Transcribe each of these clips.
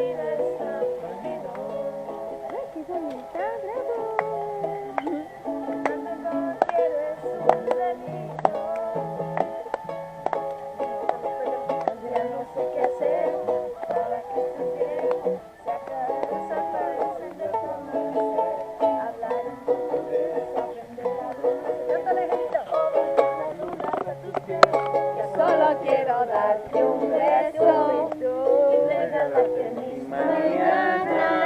vida está perdido. ¡Qué bonita! ¡Bravo! Cuando no quieres un delito. Ya no sé qué hacer para que estés bien. Sacar, desaparecer de tu amanecer. Hablar un poco de eso, aprender a conocer. Cántale, Ejército. La luna hasta tus pies. Yo solo quiero darte un beso Y regalarte mis mañanas.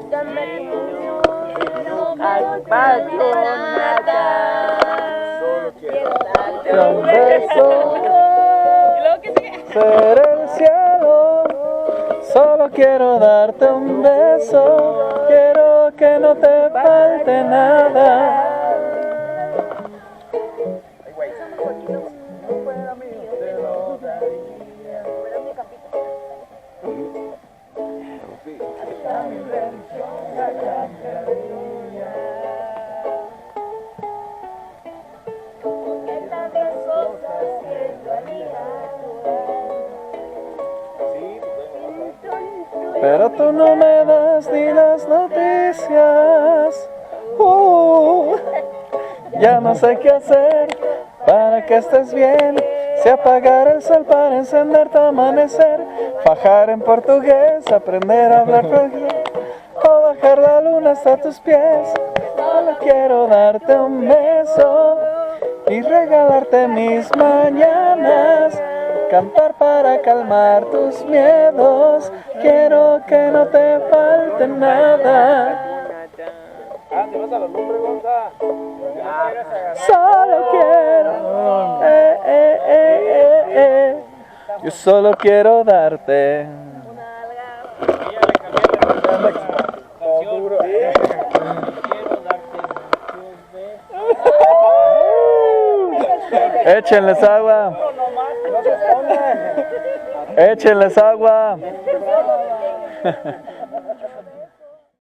Dame Quiero nada. Solo quiero darte un beso. Ser el cielo, solo quiero darte un beso, quiero que no te falte nada. Ay, güey. No fuera mío, te lo daría. Pero mi capito. Hasta mi religión, la cambiaría. Que tantas cosas que yo haría. Sí, pues Pero tú no me das ni las noticias. Ya no sé qué hacer para que estés bien. Si apagar el sol para encender tu amanecer, fajar en portugués, aprender a hablar portugués, o bajar la luna hasta tus pies. Solo quiero darte un beso y regalarte mis mañanas, cantar para calmar tus miedos, quiero que no te falte nada. te vas a los nombres, Gonza. Solo quiero, yo solo quiero darte. Todo duro. Échenles agua, No se escondan. échenles agua.